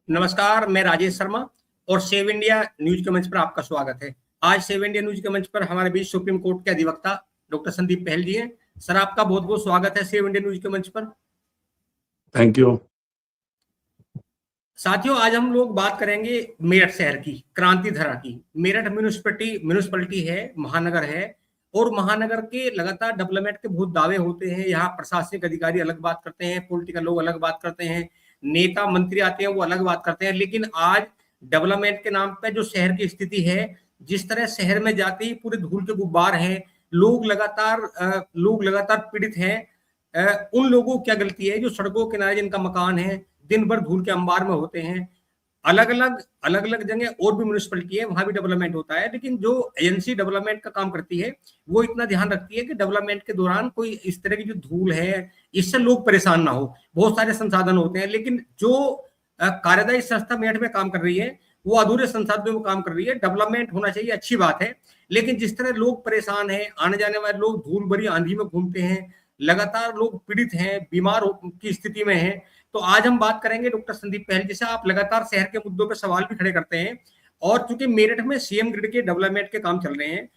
नमस्कार, मैं राजेश शर्मा और सेव इंडिया न्यूज के मंच पर आपका स्वागत है। आज सेव इंडिया न्यूज के मंच पर हमारे बीच सुप्रीम कोर्ट के अधिवक्ता डॉक्टर संदीप पहल जी हैं। सर, आपका बहुत बहुत स्वागत है सेव इंडिया न्यूज के मंच पर। Thank you. साथियों, आज हम लोग बात करेंगे मेरठ शहर की, क्रांति धरा की। मेरठ म्यूनिसिपैलिटी है, महानगर है, और महानगर के लगातार डेवलपमेंट के बहुत दावे होते हैं। यहाँ प्रशासनिक अधिकारी अलग बात करते हैं, पॉलिटिकल लोग अलग बात करते हैं, नेता मंत्री आते हैं वो अलग बात करते हैं। लेकिन आज डेवलपमेंट के नाम पे जो शहर की स्थिति है, जिस तरह शहर में जाते ही पूरे धूल के गुब्बार हैं, लोग लगातार पीड़ित हैं। उन लोगों की क्या गलती है जो सड़कों के किनारे जिनका मकान है, दिन भर धूल के अंबार में होते हैं। अलग अलग जगह और भी म्यूनिसिपैलिटी है, वहां भी डेवलपमेंट होता है, लेकिन जो एजेंसी डेवलपमेंट का काम करती है वो इतना ध्यान रखती है कि डेवलपमेंट के दौरान कोई इस तरह की जो धूल है इससे लोग परेशान ना हो। बहुत सारे संसाधन होते हैं, लेकिन जो कार्यदायी संस्था मेरठ में काम कर रही है वो अधूरे संसाधनों में काम कर रही है। डेवलपमेंट होना चाहिए, अच्छी बात है, लेकिन जिस तरह लोग परेशान हैं, आने जाने वाले लोग धूल भरी आंधी में घूमते हैं, लगातार लोग पीड़ित हैं, बीमार की स्थिति में हैं। तो आज हम बात करेंगे डॉक्टर संदीप पहल जी से। आप लगातार शहर के मुद्दों पर सवाल भी खड़े करते हैं, और चूंकि मेरठ में सीएम ग्रिड के डेवलपमेंट के काम चल रहे हैं,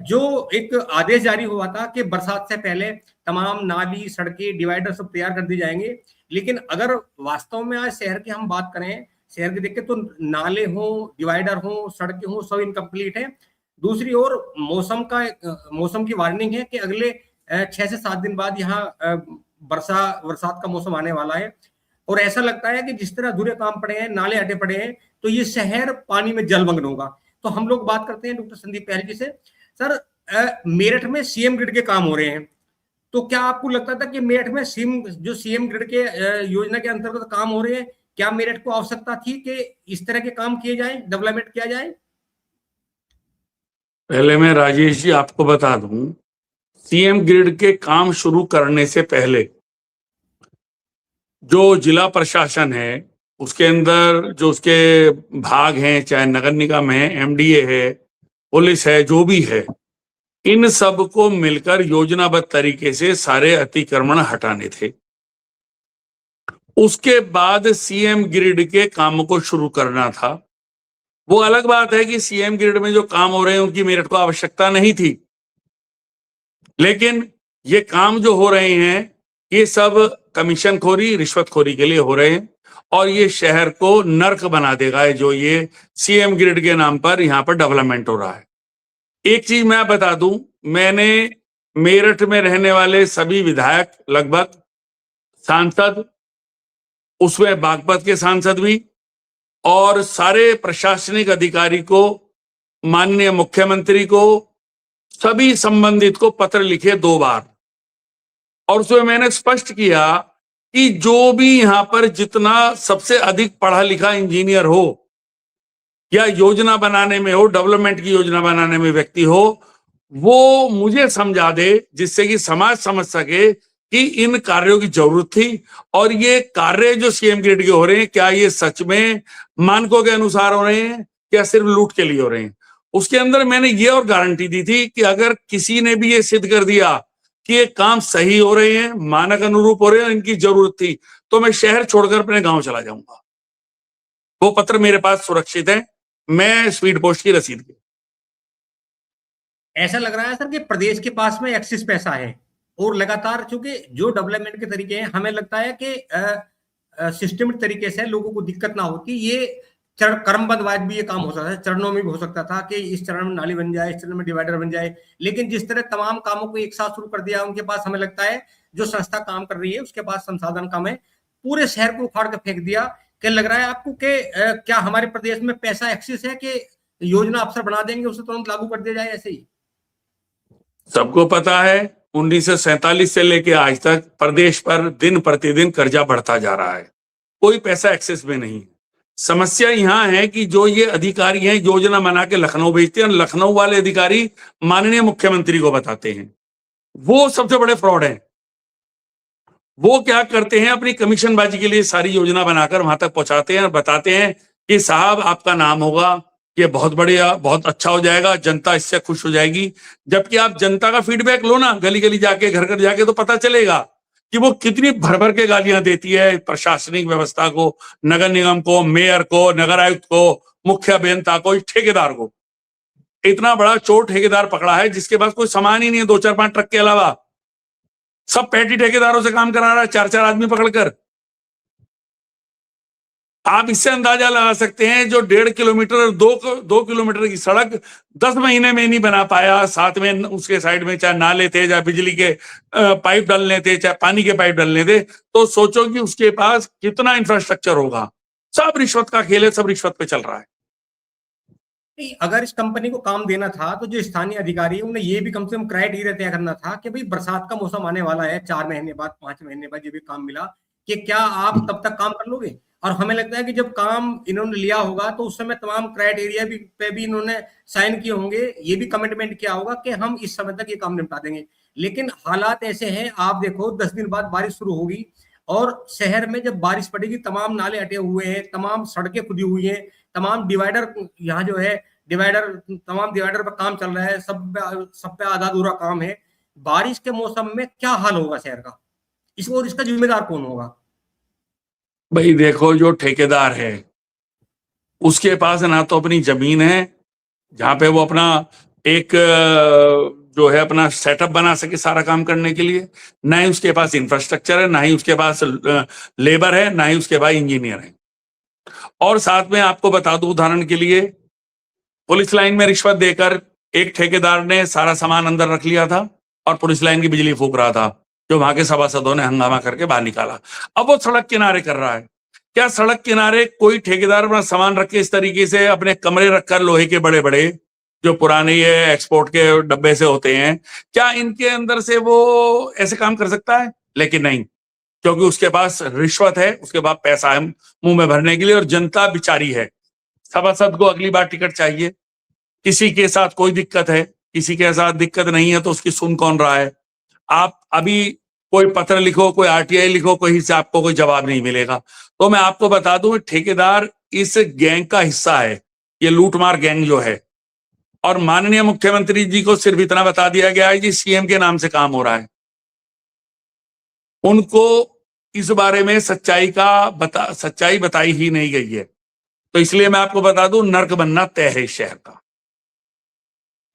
जो एक आदेश जारी हुआ था कि बरसात से पहले तमाम नाली, सड़कें, डिवाइडर सब तैयार कर दी जाएंगे, लेकिन अगर वास्तव में आज शहर की हम बात करें, शहर के देख के, तो नाले हो, डिवाइडर हो, सड़कें हो, सब इनकम्प्लीट है। दूसरी ओर मौसम की वार्निंग है कि अगले 6 से 7 दिन बाद यहाँ बरसात का मौसम आने वाला है, और ऐसा लगता है कि जिस तरह अधूरे काम पड़े हैं, नाले हटे पड़े हैं, तो ये शहर पानी में जलमग्न होगा। तो हम लोग बात करते हैं डॉक्टर संदीप पहल जी से। सर, मेरठ में सीएम ग्रिड के काम हो रहे हैं, तो क्या आपको लगता था कि मेरठ में सीएम ग्रिड के योजना के अंतर्गत काम हो रहे हैं, क्या मेरठ को आवश्यकता थी कि इस तरह के काम किए जाए, डेवलपमेंट किया जाए? पहले मैं राजेश जी आपको बता दूं, सीएम ग्रिड के काम शुरू करने से पहले जो जिला प्रशासन है उसके अंदर जो उसके भाग हैं, चाहे नगर निगम है, एमडीए है, पुलिस है, जो भी है, इन सब को मिलकर योजनाबद्ध तरीके से सारे अतिक्रमण हटाने थे। उसके बाद सीएम ग्रिड के काम को शुरू करना था। वो अलग बात है कि सीएम ग्रिड में जो काम हो रहे हैं उनकी मेरठ को आवश्यकता नहीं थी, लेकिन ये काम जो हो रहे हैं ये सब कमीशन खोरी, रिश्वतखोरी के लिए हो रहे हैं, और ये शहर को नर्क बना देगा जो ये सीएम ग्रिड के नाम पर यहाँ पर डेवलपमेंट हो रहा है। एक चीज मैं बता दूं, मैंने मेरठ में रहने वाले सभी विधायक, लगभग सांसद, उसमें बागपत के सांसद भी, और सारे प्रशासनिक अधिकारी को, माननीय मुख्यमंत्री को, सभी संबंधित को पत्र लिखे 2 बार, और उसमें मैंने स्पष्ट किया कि जो भी यहां पर जितना सबसे अधिक पढ़ा लिखा इंजीनियर हो या योजना बनाने में हो, डेवलपमेंट की योजना बनाने में व्यक्ति हो, वो मुझे समझा दे, जिससे कि समाज समझ सके कि इन कार्यों की जरूरत थी, और ये कार्य जो सीएम ग्रिड के हो रहे हैं क्या ये सच में मानकों के अनुसार हो रहे हैं, क्या सिर्फ लूट के लिए हो रहे हैं। उसके अंदर मैंने ये और गारंटी दी थी कि अगर किसी ने भी ये सिद्ध कर दिया कि ये काम सही हो रहे हैं, मानक अनुरूप हो रहे हैं, इनकी जरूरत थी, तो मैं शहर छोड़कर अपने गांव चला जाऊंगा। वो पत्र मेरे पास सुरक्षित है, मैं स्पीड पोस्ट की रसीद की। ऐसा लग रहा है सर कि प्रदेश के पास में एक्सिस पैसा है, और लगातार चूंकि जो डेवलपमेंट के तरीके हैं, हमें लगता है कि सिस्टमिक तरीके से लोगों को दिक्कत ना होती। ये क्रमबद्धवाद भी ये काम हो सकता है, चरणों में भी हो सकता था कि इस चरण में नाली बन जाए, इस चरण में डिवाइडर बन जाए, लेकिन जिस तरह तमाम कामों को एक साथ शुरू कर दिया उनके पास, हमें लगता है जो संस्था काम कर रही है उसके पास संसाधन कम है, पूरे शहर को उखाड़ के फेंक दिया। क्या लग रहा है आपको कि क्या हमारे प्रदेश में पैसा एक्सिस है कि योजना अफसर बना देंगे, उसे तुरंत लागू कर दिया जाए ऐसे ही? सबको पता है 1947 से लेके आज तक प्रदेश पर दिन प्रतिदिन कर्जा बढ़ता जा रहा है, कोई पैसा एक्सेस में नहीं। समस्या यहां है कि जो ये अधिकारी हैं योजना बना के लखनऊ भेजते हैं, लखनऊ वाले अधिकारी माननीय मुख्यमंत्री को बताते हैं, वो सबसे बड़े फ्रॉड हैं। वो क्या करते हैं, अपनी कमीशनबाजी के लिए सारी योजना बनाकर वहां तक पहुंचाते हैं और बताते हैं कि साहब आपका नाम होगा, ये बहुत बढ़िया, बहुत अच्छा हो जाएगा, जनता इससे खुश हो जाएगी। जबकि आप जनता का फीडबैक लो ना, गली गली जाके, घर घर जाके, तो पता चलेगा कि वो कितनी भर भर के गालियां देती है प्रशासनिक व्यवस्था को, नगर निगम को, मेयर को, नगर आयुक्त को, मुख्य अभियंता को, इस ठेकेदार को। इतना बड़ा चोर ठेकेदार पकड़ा है जिसके पास कोई सामान ही नहीं है, 2-4-5 ट्रक के अलावा। सब पैटी ठेकेदारों से काम करा रहा है, 4-4 आदमी पकड़कर। आप इससे अंदाजा लगा सकते हैं, जो 1.5 किलोमीटर, 2 किलोमीटर की सड़क 10 महीने में नहीं बना पाया, साथ में उसके साइड में चाहे नाले थे, चाहे बिजली के पाइप डालने थे, चाहे पानी के पाइप डालने थे, तो सोचो कि उसके पास कितना इंफ्रास्ट्रक्चर होगा। सब रिश्वत का खेल है, सब रिश्वत पे चल रहा है। नहीं, अगर इस कंपनी को काम देना था तो जो स्थानीय अधिकारी है उन्हें ये भी कम से कम क्राइटेरिया तय करना था कि भाई बरसात का मौसम आने वाला है, 4 महीने बाद, 5 महीने बाद ये भी काम मिला, कि क्या आप तब तक काम कर लोगे? और हमें लगता है कि जब काम इन्होंने लिया होगा तो उस समय तमाम क्राइटेरिया भी पे भी इन्होंने साइन किए होंगे, ये भी कमिटमेंट किया होगा कि हम इस समय तक ये काम निपटा देंगे। लेकिन हालात ऐसे हैं, आप देखो 10 दिन बाद बारिश शुरू होगी और शहर में जब बारिश पड़ेगी तमाम नाले अटे हुए हैं, तमाम सड़कें खुदी हुई हैं, तमाम डिवाइडर यहाँ जो है डिवाइडर, तमाम डिवाइडर पर काम चल रहा है, सब पे आधा अधूरा काम है। बारिश के मौसम में क्या हाल होगा शहर का, इसको और इसका जिम्मेदार कौन होगा? भाई देखो, जो ठेकेदार है उसके पास ना तो अपनी जमीन है जहां पे वो अपना एक जो है अपना सेटअप बना सके सारा काम करने के लिए, ना ही उसके पास इंफ्रास्ट्रक्चर है, ना ही उसके पास लेबर है, ना ही उसके पास इंजीनियर है। और साथ में आपको बता दूं, उदाहरण के लिए, पुलिस लाइन में रिश्वत देकर एक ठेकेदार ने सारा सामान अंदर रख लिया था और पुलिस लाइन की बिजली फूंक रहा था, जो वहां के सभासदों ने हंगामा करके बाहर निकाला। अब वो सड़क किनारे कर रहा है। क्या सड़क किनारे कोई ठेकेदार अपना सामान रख के इस तरीके से अपने कमरे रखकर, लोहे के बड़े बड़े जो पुराने ये एक्सपोर्ट के डब्बे से होते हैं, क्या इनके अंदर से वो ऐसे काम कर सकता है? लेकिन नहीं, क्योंकि उसके पास रिश्वत है, उसके पास पैसा है मुंह में भरने के लिए, और जनता बिचारी है। सभासद को अगली बार टिकट चाहिए, किसी के साथ कोई दिक्कत है, किसी के साथ दिक्कत नहीं है, तो उसकी सुन कौन रहा है? आप अभी कोई पत्र लिखो, कोई आरटीआई लिखो, कहीं से आपको कोई जवाब नहीं मिलेगा। तो मैं आपको बता दूं, ठेकेदार इस गैंग का हिस्सा है, ये लूटमार गैंग जो है। और माननीय मुख्यमंत्री जी को सिर्फ इतना बता दिया गया है कि सीएम के नाम से काम हो रहा है। उनको इस बारे में सच्चाई बताई ही नहीं गई है। तो इसलिए मैं आपको बता दूं, नर्क बनना तय है इस शहर का।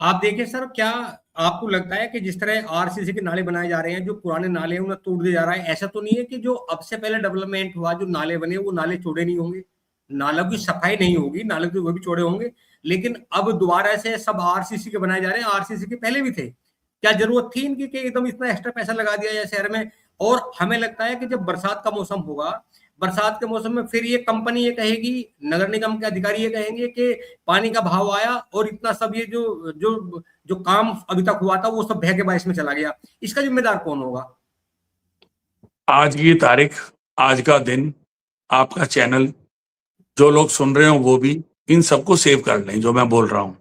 आप देखिए सर, क्या आपको लगता है कि जिस तरह आरसीसी के नाले बनाए जा रहे हैं, जो पुराने नाले हैं उन्हें तोड़ दिया जा रहा है, ऐसा तो नहीं है कि जो अब से पहले डेवलपमेंट हुआ, जो नाले बने वो नाले चौड़े नहीं होंगे, नालों की सफाई नहीं होगी, नाले तो वो भी चौड़े होंगे, लेकिन अब दोबारा से सब आरसीसी के बनाए जा रहे हैं। आरसीसी के पहले भी थे, क्या जरूरत थी इनकी कि एकदम इतना एक्स्ट्रा पैसा लगा दिया जाए शहर में? और हमें लगता है कि जब बरसात का मौसम होगा, बरसात के मौसम में फिर ये कंपनी ये कहेगी, नगर निगम के अधिकारी ये कहेंगे कि पानी का भाव आया और इतना सब ये जो जो जो काम अभी तक हुआ था वो सब बह के बारिश में चला गया। इसका जिम्मेदार कौन होगा? आज की तारीख, आज का दिन, आपका चैनल, जो लोग सुन रहे हो वो भी, इन सबको सेव कर लें। जो मैं बोल रहा हूं,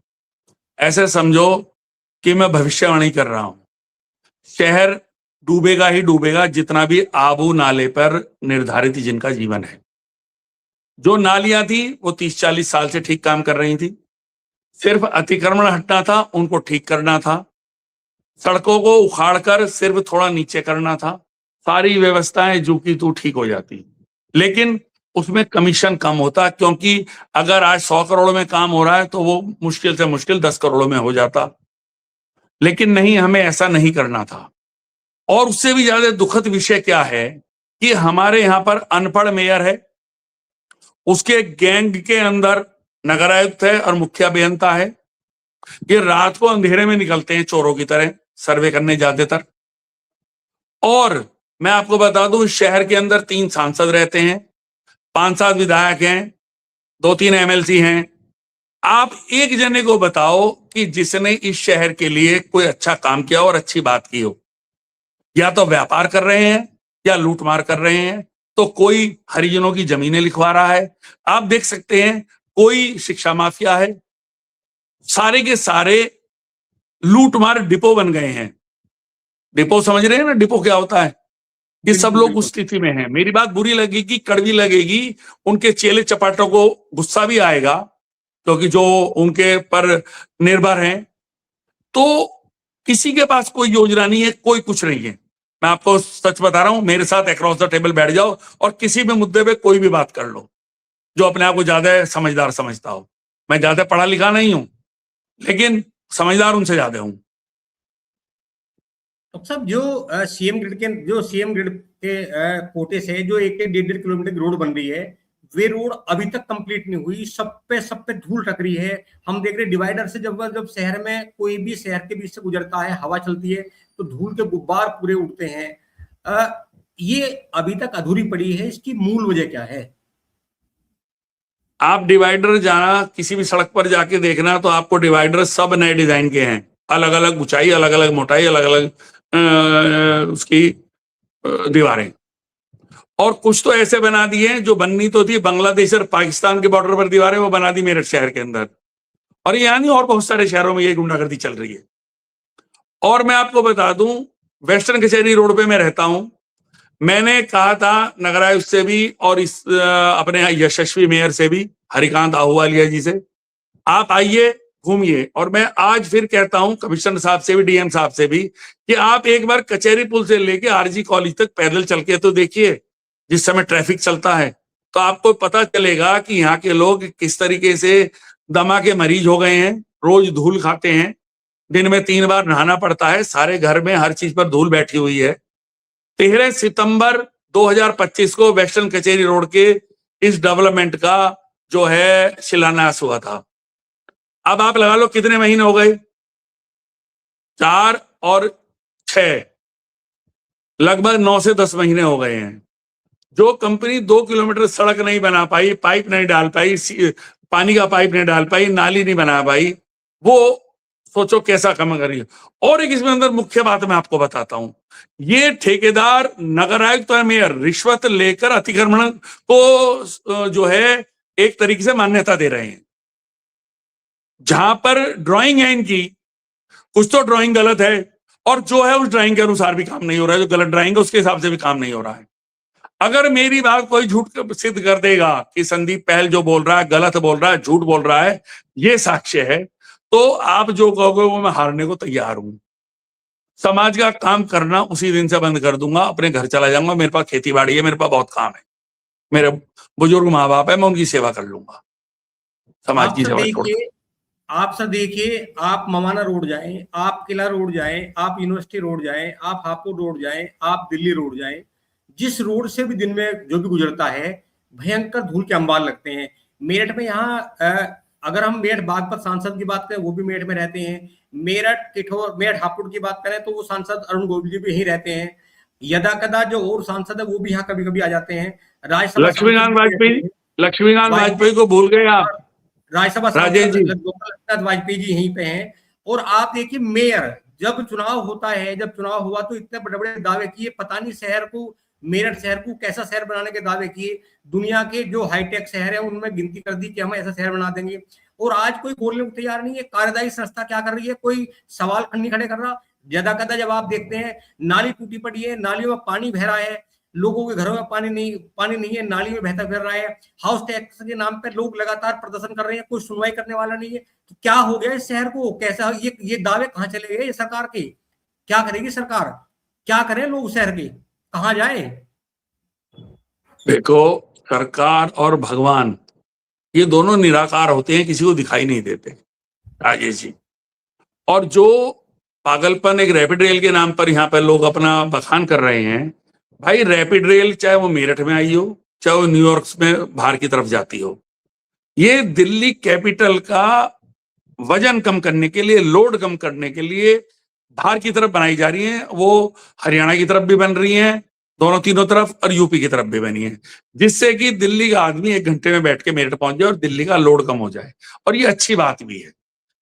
ऐसे समझो कि मैं भविष्यवाणी कर रहा हूं। शहर डूबेगा ही डूबेगा, जितना भी आबू नाले पर निर्धारित जिनका जीवन है। जो नालियां थी वो 30-40 साल से ठीक काम कर रही थी, सिर्फ अतिक्रमण हटना था, उनको ठीक करना था, सड़कों को उखाड़कर सिर्फ थोड़ा नीचे करना था, सारी व्यवस्थाएं जो की तू ठीक हो जाती। लेकिन उसमें कमीशन कम होता, क्योंकि अगर आज 100 करोड़ में काम हो रहा है तो वो मुश्किल से मुश्किल 10 करोड़ में हो जाता। लेकिन नहीं, हमें ऐसा नहीं करना था। और उससे भी ज्यादा दुखद विषय क्या है कि हमारे यहां पर अनपढ़ मेयर है, उसके गैंग के अंदर नगर आयुक्त है और मुख्य अभियंता है। ये रात को अंधेरे में निकलते हैं चोरों की तरह सर्वे करने ज्यादातर। और मैं आपको बता दूं, शहर के अंदर 3 सांसद रहते हैं, 5-7 विधायक हैं, 2-3 एमएलसी हैं। आप एक जने को बताओ कि जिसने इस शहर के लिए कोई अच्छा काम किया और अच्छी बात की हो। या तो व्यापार कर रहे हैं या लूटमार कर रहे हैं, तो कोई हरिजनों की जमीनें लिखवा रहा है, आप देख सकते हैं, कोई शिक्षा माफिया है। सारे के सारे लूटमार डिपो बन गए हैं। डिपो समझ रहे हैं ना, डिपो क्या होता है? ये सब लोग उस स्थिति में हैं। मेरी बात बुरी लगेगी, कड़वी लगेगी, उनके चेले चपाटों को गुस्सा भी आएगा, क्योंकि जो उनके पर निर्भर हैं। तो किसी के पास कोई योजना नहीं है, कोई कुछ नहीं है। मैं आपको सच बता रहा हूं, मेरे साथ अक्रॉस द टेबल बैठ जाओ और किसी भी मुद्दे पे कोई भी बात कर लो, जो अपने आप को ज्यादा समझदार समझता हो। मैं ज्यादा पढ़ा लिखा नहीं हूं, लेकिन समझदार उनसे ज्यादा हूं। तो सब जो सीएम ग्रिड के कोटे से जो 1-1.5 किलोमीटर की रोड बन रही है, वे रोड अभी तक कंप्लीट नहीं हुई। सब पे धूल टक रही है। हम देख रहे डिवाइडर से जब जब शहर में कोई भी शहर के बीच से गुजरता है, हवा चलती है तो धूल के गुब्बार पूरे उड़ते हैं। ये अभी तक अधूरी पड़ी है। इसकी मूल वजह क्या है? आप डिवाइडर जाना, किसी भी सड़क पर जाके देखना, तो आपको डिवाइडर सब नए डिजाइन के हैं, अलग अलग ऊंचाई, अलग अलग मोटाई, अलग अलग उसकी दीवारें। और कुछ तो ऐसे बना दिए हैं जो बननी तो थी बांग्लादेश और पाकिस्तान के बॉर्डर पर दीवारें, वो बना दी मेरठ शहर के अंदर। और ये यानी और बहुत सारे शहरों में ये गुंडागर्दी चल रही है। और मैं आपको बता दूं, वेस्टर्न कचहरी रोड पे मैं रहता हूं। मैंने कहा था नगर आयुक्त से भी और इस अपने यशस्वी मेयर से भी, हरिकांत आहूवालिया जी से, आप आइए घूमिए। और मैं आज फिर कहता हूं कमिश्नर साहब से भी, डीएम साहब से भी, कि आप एक बार कचहरी पुल से लेके आरजी कॉलेज तक पैदल चल के तो देखिए, जिस समय ट्रैफिक चलता है, तो आपको पता चलेगा कि यहाँ के लोग किस तरीके से दमा के मरीज हो गए हैं, रोज धूल खाते हैं, दिन में 3 बार नहाना पड़ता है, सारे घर में हर चीज पर धूल बैठी हुई है। 13 सितंबर 2025 को वेस्टर्न कचेरी रोड के इस डेवलपमेंट का जो है शिलान्यास हुआ था। अब आप लगा लो कितने महीने हो गए, 4 और 6, लगभग 9 से 10 महीने हो गए हैं। जो कंपनी 2 किलोमीटर सड़क नहीं बना पाई, पाइप नहीं डाल पाई, पानी का पाइप नहीं डाल पाई, नाली नहीं बना पाई, वो सोचो कैसा काम करिए। और एक इसमें अंदर मुख्य बात मैं आपको बताता हूं, ये ठेकेदार, नगर आयुक्त और मेयर रिश्वत लेकर अतिक्रमण को जो है एक तरीके से मान्यता दे रहे हैं। जहां पर ड्राइंग है इनकी, कुछ तो ड्राइंग गलत है, और जो है उस ड्राइंग के अनुसार भी काम नहीं हो रहा है, जो गलत ड्राइंग है उसके हिसाब से भी काम नहीं हो रहा है। अगर मेरी बात कोई झूठ सिद्ध कर देगा कि संदीप पहल जो बोल रहा है गलत बोल रहा है, झूठ बोल रहा है, ये साक्ष्य है, तो आप जो कहोगे वो मैं हारने को तैयार हूं। समाज का काम करना उसी दिन से बंद कर दूंगा, अपने घर चला जाऊंगा। मेरे पास खेती बाड़ी है, मेरे पास बहुत काम है, मेरे बुजुर्ग माँ बाप है, मैं उनकी सेवा कर लूंगा, समाज की सेवा छोड़। आप सब देखिए, आप ममाना रोड जाएं, आप किला रोड जाएं, आप यूनिवर्सिटी रोड जाएं, आप हापुड़ रोड जाएं, आप दिल्ली रोड जाएं, जिस रोड से भी दिन में जो भी गुजरता है, भयंकर धूल के अंबार लगते हैं। मेरठ में यहाँ अगर हम मेरठ बागपत सांसद की बात करें, वो भी मेरठ में रहते हैं। मेरठ हापुड़ की बात करें तो वो सांसद अरुण गोविल जी भी यहीं रहते हैं। यदा कदा जो और सांसद है वो भी यहाँ कभी कभी आ जाते हैं। राज्यसभा लक्ष्मीकांत वाजपेयी को भूल गए आप। राज्यसभा राजेश जी, सांसद वाजपेयी जी यहीं पे हैं। और आप देखिए, मेयर जब चुनाव होता है, जब चुनाव हुआ तो इतने बड़े बड़े दावे किए, पता नहीं शहर को, मेरठ शहर को कैसा शहर बनाने के दावे किए। दुनिया के जो हाईटेक शहर है उनमें गिनती कर दी कि हम ऐसा शहर बना देंगे, और आज कोई बोलने को तैयार नहीं है। कार्यदायी संस्था क्या कर रही है? कोई सवाल नहीं खड़े कर रहा। ज्यादा कदा जब आप देखते हैं, नाली टूटी पड़ी है, नालियों में पानी बह रहा है, लोगों के घरों में पानी नहीं है, नाली में बहता फिर रहा है। हाउस टैक्स के नाम पर लोग लगातार प्रदर्शन कर रहे हैं, कोई सुनवाई करने वाला नहीं है। तो क्या हो गया इस शहर को? कैसा ये दावे कहाँ चले गए सरकार के? क्या करेगी सरकार? क्या करें लोग शहर के? कहाँ जाए? देखो, सरकार और भगवान ये दोनों निराकार होते हैं, किसी को दिखाई नहीं देते, राजेश जी। और जो पागलपन एक रैपिड रेल के नाम पर यहाँ पर लोग अपना बखान कर रहे हैं, भाई रैपिड रेल चाहे वो मेरठ में आई हो, चाहे वो न्यूयॉर्क में बाहर की तरफ जाती हो, ये दिल्ली कैपिटल का वजन कम करने के लिए, लोड कम करने के लिए बाहर की तरफ बनाई जा रही है। वो हरियाणा की तरफ भी बन रही है, दोनों तीनों तरफ, और यूपी की तरफ भी बनी है, जिससे कि दिल्ली का आदमी 1 घंटे में बैठ के मेरठ पहुंच जाए और दिल्ली का लोड कम हो जाए। और ये अच्छी बात भी है।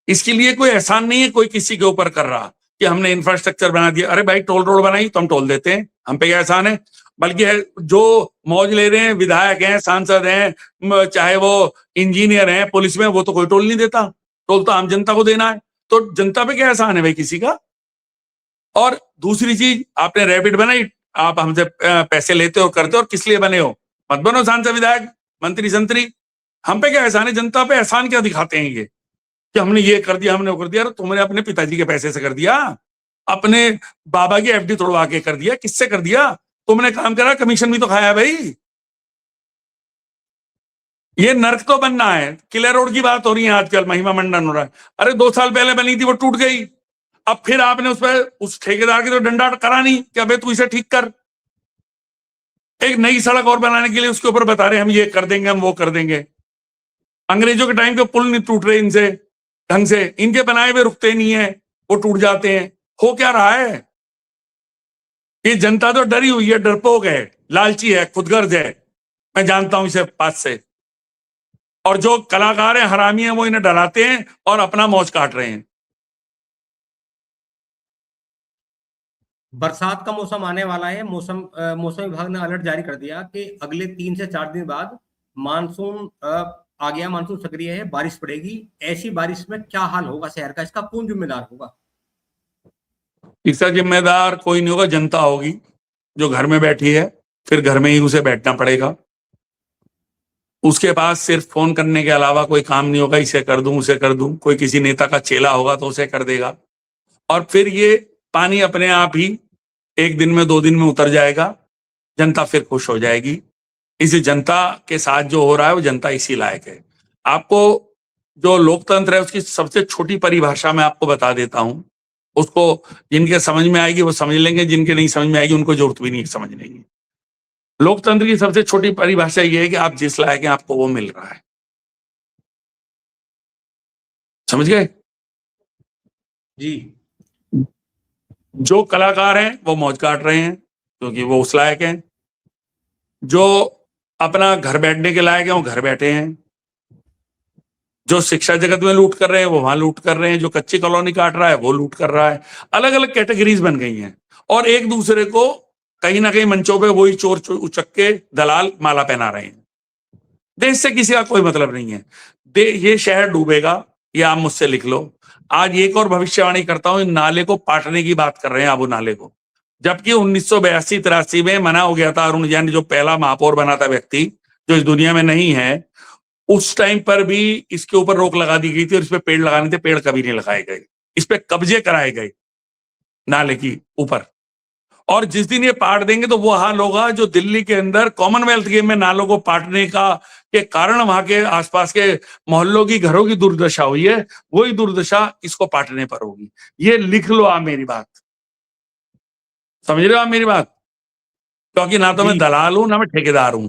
इसके लिए कोई एहसान नहीं है कोई किसी के ऊपर कर रहा कि हमने इंफ्रास्ट्रक्चर बना दिया। अरे भाई, टोल रोड बनाई तो हम टोल देते हैं, हम पे क्या एहसान है? बल्कि जो मौज ले रहे हैं, विधायक हैं, सांसद हैं, चाहे वो इंजीनियर हैं, पुलिस में, वो तो कोई टोल नहीं देता। टोल तो आम जनता को देना है, तो जनता पे क्या एहसान है भाई किसी का? और दूसरी चीज, आपने रैपिड बनाई, आप हमसे पैसे लेते हो, करते हो, और किस लिए बने हो? मत बनो सांसद, विधायक, मंत्री संतरी। हम पे क्या एहसान है? जनता पे एहसान क्या दिखाते हैं ये कि हमने ये कर दिया, हमने वो कर दिया? तुमने अपने पिताजी के पैसे से कर दिया, अपने बाबा की एफडी तोड़वा के कर दिया। किससे कर दिया? तुमने काम करा, कमीशन भी तो खाया भाई। ये नर्क तो बनना है। किले रोड की बात हो रही है आजकल, महिमा मंडन हो रहा है। अरे 2 साल पहले बनी थी, वो टूट गई। अब फिर आपने उस पर, उस ठेकेदार की तो डंडा करा नहीं कि अबे तू इसे ठीक कर। एक नई सड़क और बनाने के लिए उसके ऊपर बता रहे हम ये कर देंगे, हम वो कर देंगे। अंग्रेजों के टाइम के पुल नहीं टूट रहे इनसे ढंग से, इनके बनाए हुए रुकते नहीं है, वो टूट जाते हैं। हो क्या रहा है? ये जनता तो डरी हुई है, डरपोक है, लालची है, खुदगर्ज है। मैं जानता हूं इसे पास से। और जो कलाकार हैं, हरामी हैं, वो इन्हें डराते हैं और अपना मौज काट रहे हैं। बरसात का मौसम आने वाला है। मौसम विभाग ने अलर्ट जारी कर दिया कि अगले 3 से 4 दिन बाद मानसून आ गया, मानसून सक्रिय है, बारिश पड़ेगी। ऐसी बारिश में क्या हाल होगा शहर का, इसका कौन जिम्मेदार होगा? इसका जिम्मेदार कोई नहीं होगा, जनता होगी जो घर में बैठी है। फिर घर में ही उसे बैठना पड़ेगा। उसके पास सिर्फ फोन करने के अलावा कोई काम नहीं होगा, इसे कर दूं, उसे कर दूं। कोई किसी नेता का चेला होगा तो उसे कर देगा। और फिर ये पानी अपने आप ही 1 दिन में 2 दिन में उतर जाएगा। जनता फिर खुश हो जाएगी। इस जनता के साथ जो हो रहा है वो जनता इसी लायक है। आपको जो लोकतंत्र है उसकी सबसे छोटी परिभाषा मैं आपको बता देता हूं। उसको जिनके समझ में आएगी वो समझ लेंगे, जिनके नहीं समझ में आएगी उनको जरूरत भी नहीं समझने की। लोकतंत्र की सबसे छोटी परिभाषा यह है कि आप जिस लायक हैं आपको वो मिल रहा है। समझ गए? जी। जो कलाकार हैं वो मौज काट रहे हैं क्योंकि वो उस लायक हैं। जो अपना घर बैठने के लायक हैं वो घर बैठे हैं। जो शिक्षा जगत में लूट कर रहे हैं वो वहां लूट कर रहे हैं। जो कच्ची कॉलोनी काट रहा है वो लूट कर रहा है। अलग अलग कैटेगरीज बन गई हैं और एक दूसरे को कहीं ना कहीं मंचों पे वही चोर उचक के दलाल माला पहना रहे हैं। देश से किसी का कोई मतलब नहीं है। ये शहर डूबेगा, ये आप मुझसे लिख लो। आज एक और भविष्यवाणी करता हूं, नाले को पाटने की बात कर रहे हैं आबू नाले को, जबकि 1982-83 में मना हो गया था। अरुण जैन जो पहला महापौर बना था व्यक्ति, जो इस दुनिया में नहीं है, उस टाइम पर भी इसके ऊपर रोक लगा दी गई थी और इस पे पेड़ लगाने थे। पेड़ कभी नहीं लगाए गए। इस पे कब्जे कराए गए नाले की ऊपर। और जिस दिन ये पाट देंगे तो वो हाल होगा जो दिल्ली के अंदर कॉमनवेल्थ गेम में नालों को पाटने का के कारण वहां के आसपास के मोहल्लों की घरों की दुर्दशा हुई है, वही दुर्दशा इसको पाटने पर होगी। ये लिख लो आप मेरी बात। समझ रहे हो आप मेरी बात? क्योंकि ना तो मैं जी। दलाल हूं ना मैं ठेकेदार हूं।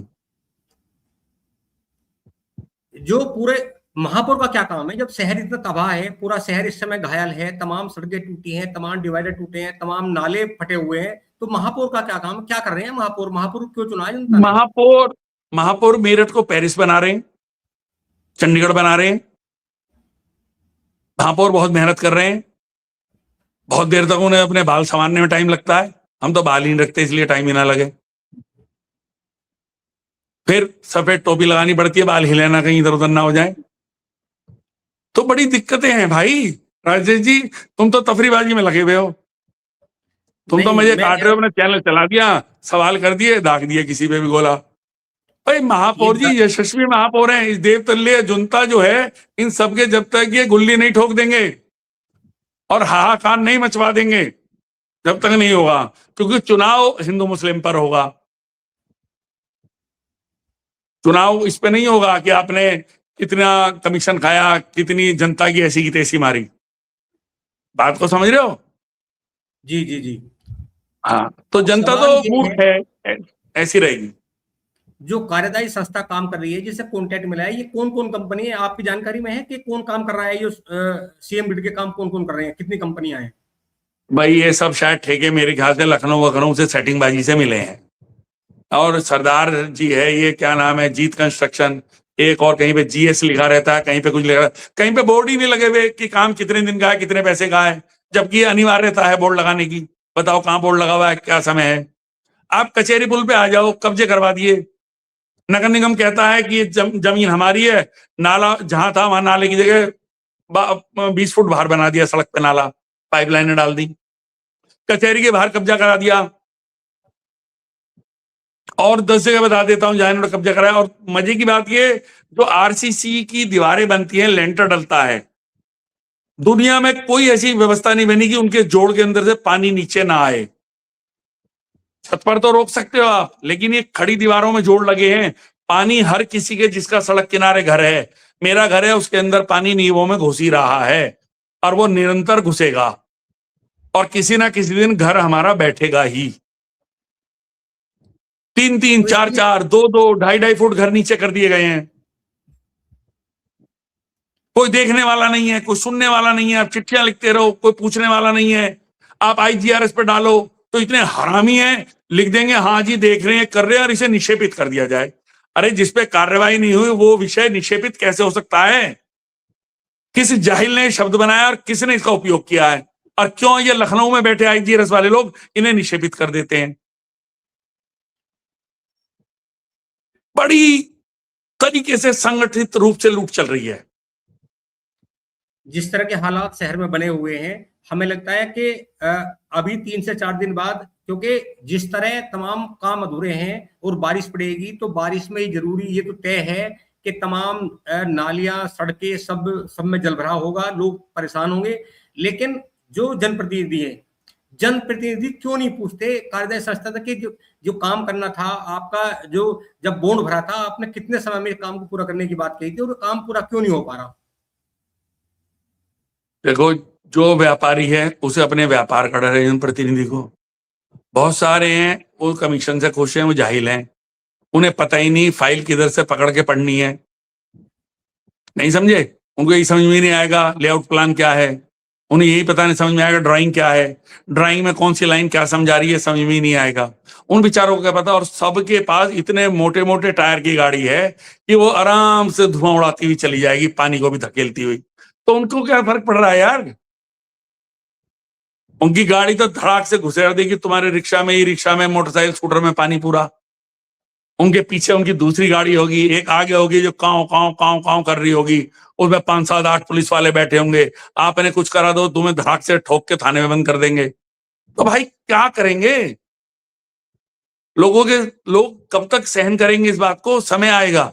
जो पूरे महापौर का क्या काम है जब शहर इतना तबाह है? पूरा शहर इस समय घायल है, तमाम सड़कें टूटी हैं, तमाम डिवाइडर टूटे हैं, तमाम नाले फटे हुए हैं। तो महापौर का क्या काम, क्या कर रहे हैं महापौर? महापौर क्यों चुना है जनता ने? महापौर मेरठ को पेरिस बना रहे हैं, चंडीगढ़ बना रहे हैं। महापौर बहुत मेहनत कर रहे हैं। बहुत देर तक उन्हें अपने बाल संवारने में टाइम लगता है। हम तो बाल ही नहीं रखते इसलिए टाइम ही ना लगे। फिर सफेद टोपी लगानी पड़ती है, बाल हिले ना कहीं इधर उधर ना हो जाए। तो बड़ी दिक्कतें हैं भाई। राजेश जी, तुम तो तफरीबाजी में लगे हुए हो। तुम तो नहीं, मुझे मैं काट रहे हो, अपना चैनल चला दिया, सवाल कर दिए, दाग दिए किसी पे भी गोला। भाई ये महापौर जी द, यशस्वी महापौर हैं। इस देवतल्य जनता जो है, इन सबके जब तक ये गुल्ली नहीं ठोक देंगे और हाहाकार नहीं मचवा देंगे, जब तक नहीं होगा। क्योंकि चुनाव हिंदू मुस्लिम पर होगा। चुनाव इस पे नहीं होगा कि आपने कितना कमीशन खाया, कितनी जनता की ऐसी की तैसी मारी। बात को समझ रहे हो? जी जी जी। हाँ, तो अब जनता सवाल तो ये है, मूर्ख है, ऐसी रहेगी। जो कार्यदायी संस्था काम कर रही है, जिससे कॉन्ट्रैक्ट मिला है, ये कौन कौन कंपनी है? आपकी जानकारी में है कि कौन काम कर रहा है? ये सीएम ग्रिड के काम कौन कौन कर रहे हैं? कितनी कंपनियां हैं? भाई ये सब शायद ठेके मेरे ख्याल से लखनऊ वखनऊ से सेटिंगबाजी से मिले हैं। और सरदार जी है, ये क्या नाम है, जीत कंस्ट्रक्शन, एक और कहीं पे जीएस लिखा रहता है, कहीं पे कुछ लिखा, कहीं पे बोर्ड ही नहीं लगे हुए कि काम कितने दिन का है, कितने पैसे का है, जबकि अनिवार्यता है बोर्ड लगाने की। बताओ कहाँ बोर्ड लगा हुआ है, क्या समय है? आप कचहरी पुल पे आ जाओ, कब्जे करवा दिए। नगर निगम कहता है कि ये जमीन हमारी है, नाला जहां था वहां नाले की जगह 20 फुट बाहर बना दिया, सड़क पे नाला, पाइपलाइनें डाल दी, कचहरी के बाहर कब्जा करा दिया। और 10 जगह बता देता हूं जहां इन्होंने कब्जा कराया। और मजे की बात ये, जो आरसीसी की दीवारें बनती हैं, लेंटर डलता है, दुनिया में कोई ऐसी व्यवस्था नहीं बनी कि उनके जोड़ के अंदर से पानी नीचे ना आए। छत पर तो रोक सकते हो आप, लेकिन ये खड़ी दीवारों में जोड़ लगे हैं। पानी हर किसी के, जिसका सड़क किनारे घर है, मेरा घर है, उसके अंदर पानी नींवों में घुस ही रहा है और वो निरंतर घुसेगा और किसी ना किसी दिन घर हमारा बैठेगा ही। 3-3, 4-4, 2-2, 2.5 फुट घर नीचे कर दिए गए हैं। कोई देखने वाला नहीं है, कोई सुनने वाला नहीं है। आप चिट्ठियां लिखते रहो, कोई पूछने वाला नहीं है। आप IGRS पे डालो तो इतने हरामी हैं, लिख देंगे हाँ जी देख रहे हैं, कर रहे हैं, और इसे निक्षेपित कर दिया जाए। अरे जिसपे कार्रवाई नहीं हुई वो विषय निक्षेपित कैसे हो सकता है? किस जाहिल ने शब्द बनाया और किसने इसका उपयोग किया है? और क्यों ये लखनऊ में बैठे IGRS वाले लोग इन्हें निक्षेपित कर देते हैं? बड़ी तरीके से संगठित रूप से लूट चल रही है। जिस तरह के हालात शहर में बने हुए हैं, हमें लगता है कि अभी 3 से 4 दिन बाद, क्योंकि जिस तरह तमाम काम अधूरे हैं और बारिश पड़ेगी, तो बारिश में जरूरी ये तो तय है कि तमाम नालियां, सड़कें सब में जलभराव होगा, लोग परेशान होंगे। लेकिन जो जनप्रतिनिधि है, जनप्रतिनिधि क्यों नहीं पूछते कार्यदायी संस्था तक कि जो काम करना था आपका, जो जब बॉन्ड भरा था आपने कितने समय में काम को पूरा करने की बात कही थी और काम पूरा क्यों नहीं हो पा रहा? देखो, जो व्यापारी है उसे अपने व्यापार का डर है। जनप्रतिनिधि को बहुत सारे हैं, वो कमीशन से खुश हैं, वो जाहिल हैं, उन्हें पता ही नहीं फाइल किधर से पकड़ के पढ़नी है। नहीं समझे? उनको यही समझ में नहीं आएगा लेआउट प्लान क्या है, उन्हें यही पता नहीं समझ में आएगा ड्राइंग क्या है, ड्राइंग में कौन सी लाइन क्या समझा रही है, समझ में ही नहीं आएगा उन बेचारों को क्या पता। और सबके पास इतने मोटे मोटे टायर की गाड़ी है कि वो आराम से धुआं उड़ाती हुई चली जाएगी, पानी को भी धकेलती हुई। तो उनको क्या फर्क पड़ रहा है यार? उनकी गाड़ी तो धड़ाक से घुसेड़ देगी तुम्हारे रिक्शा में, ई रिक्शा में, मोटरसाइकिल, स्कूटर में पानी पूरा। उनके पीछे उनकी दूसरी गाड़ी होगी, एक आगे होगी जो काव काव काव काव कर रही होगी, उसमें 5, 7, 8 पुलिस वाले बैठे होंगे। आप इन्हें कुछ करा दो, तुम्हें धड़ाक से ठोक के थाने में बंद कर देंगे। तो भाई क्या करेंगे? लोग कब तक सहन करेंगे इस बात को? समय आएगा।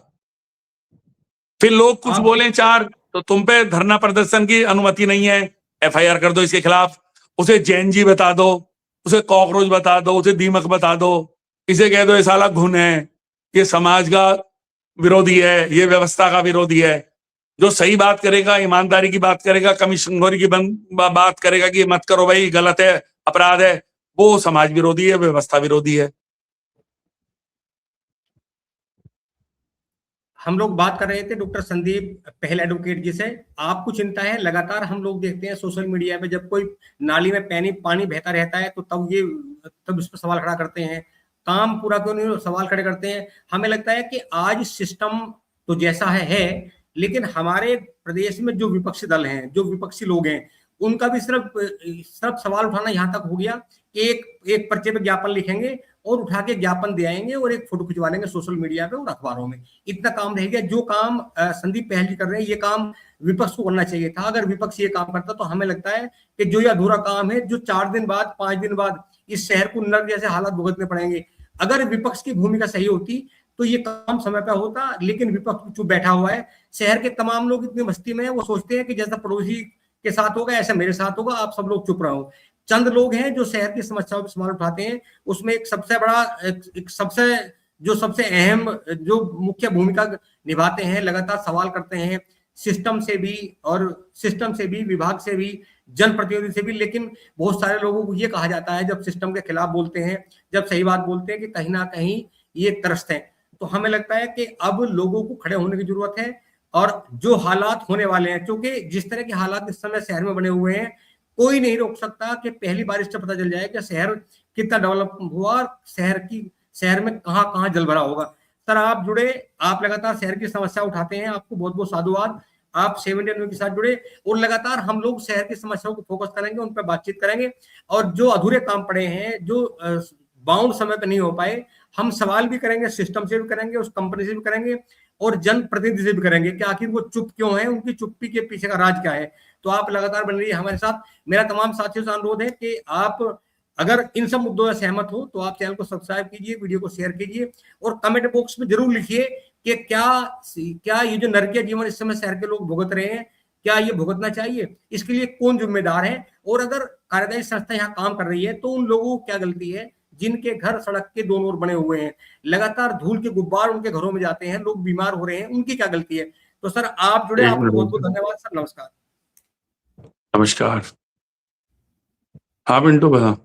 फिर लोग कुछ बोलें चार, तो तुम पे धरना प्रदर्शन की अनुमति नहीं है, FIR कर दो इसके खिलाफ। उसे जैन जी बता दो, उसे कॉकरोच बता दो, उसे दीमक बता दो, इसे कह दो ये साला घुन है, ये समाज का विरोधी है, ये व्यवस्था का विरोधी है। जो सही बात करेगा, ईमानदारी की बात करेगा, कमीशनखोरी की बात करेगा कि मत करो भाई, गलत है, अपराध है, वो समाज विरोधी है, व्यवस्था विरोधी है। हम लोग बात कर रहे थे डॉक्टर संदीप पहल एडवोकेट जी से। आपको चिंता है? लगातार हम लोग देखते हैं सोशल मीडिया पे, जब कोई नाली में पानी बहता रहता है तो तब इस पर सवाल खड़ा करते हैं, काम पूरा क्यों नहीं, सवाल खड़े करते हैं। हमें लगता है कि आज सिस्टम तो जैसा है, लेकिन हमारे प्रदेश में जो विपक्षी दल हैं, जो विपक्षी लोग हैं, उनका भी सिर्फ सवाल उठाना यहाँ तक हो गया कि एक पर्चे पे ज्ञापन लिखेंगे और उठा के ज्ञापन दे आएंगे और एक फोटो खिंचवा लेंगे सोशल मीडिया पे और अखबारों में। इतना काम रह गया। जो काम संदीप पहल जी कर रहे हैं, ये काम विपक्ष को करना चाहिए था। अगर विपक्ष ये काम करता तो हमें लगता है कि जो ये अधूरा काम है, जो 4 दिन बाद, 5 दिन बाद इस शहर को नर्क जैसे हालात भुगतने पड़ेंगे, अगर विपक्ष की भूमिका सही होती तो ये काम समय पर होता। लेकिन विपक्ष चुप बैठा हुआ है। शहर के तमाम लोग इतनी मस्ती में है, वो सोचते हैं कि जैसा पड़ोसी के साथ होगा ऐसा मेरे साथ होगा, आप सब लोग चुप रहो। चंद लोग हैं जो शहर की समस्याओं पर सवाल उठाते हैं। उसमें एक सबसे बड़ा, एक सबसे अहम, जो मुख्य भूमिका निभाते हैं, लगातार सवाल करते हैं सिस्टम से भी, विभाग से भी, जनप्रतिनिधि से भी। लेकिन बहुत सारे लोगों को ये कहा जाता है, जब सिस्टम के खिलाफ बोलते हैं, जब सही बात बोलते हैं, कि कहीं ना कहीं ये त्रस्त है। तो हमें लगता है कि अब लोगों को खड़े होने की जरूरत है। और जो हालात होने वाले हैं, क्योंकि जिस तरह के हालात इस समय शहर में बने हुए हैं, कोई नहीं रोक सकता कि पहली बारिश से पता चल जाए कि शहर कितना डेवलप हुआ और शहर में कहां कहां जलभरा होगा। सर, आप जुड़े, आप लगातार शहर की समस्या उठाते हैं, आपको बहुत बहुत साधुवाद। आप 7 इंडियन न्यूज़ के साथ जुड़े और लगातार हम लोग शहर की समस्याओं को फोकस करेंगे, उन पर बातचीत करेंगे। और जो अधूरे काम पड़े हैं, जो बाउंड समय पर नहीं हो पाए, हम सवाल भी करेंगे, सिस्टम से भी करेंगे, उस कंपनी से भी करेंगे और जनप्रतिनिधि से भी करेंगे कि आखिर वो चुप क्यों है, उनकी चुप्पी के पीछे का राज क्या है। तो आप लगातार बन रही है हमारे साथ। मेरा तमाम साथियों से अनुरोध है कि आप अगर इन सब मुद्दों से सहमत हो तो आप चैनल को सब्सक्राइब कीजिए, वीडियो को शेयर कीजिए और कमेंट बॉक्स में जरूर लिखिए कि क्या ये जो नरकीय जीवन इस समय शहर के लोग भुगत रहे हैं, क्या ये भुगतना चाहिए? इसके लिए कौन जिम्मेदार है? और अगर कार्यदायी संस्था यहाँ काम कर रही है तो उन लोगों को क्या गलती है जिनके घर सड़क के दोनों ओर बने हुए हैं, लगातार धूल के गुब्बार उनके घरों में जाते हैं, लोग बीमार हो रहे हैं, उनकी क्या गलती है? तो सर आप जुड़े, आपको बहुत बहुत धन्यवाद सर। नमस्कार। नमस्कार। हाँ पिंटू बता।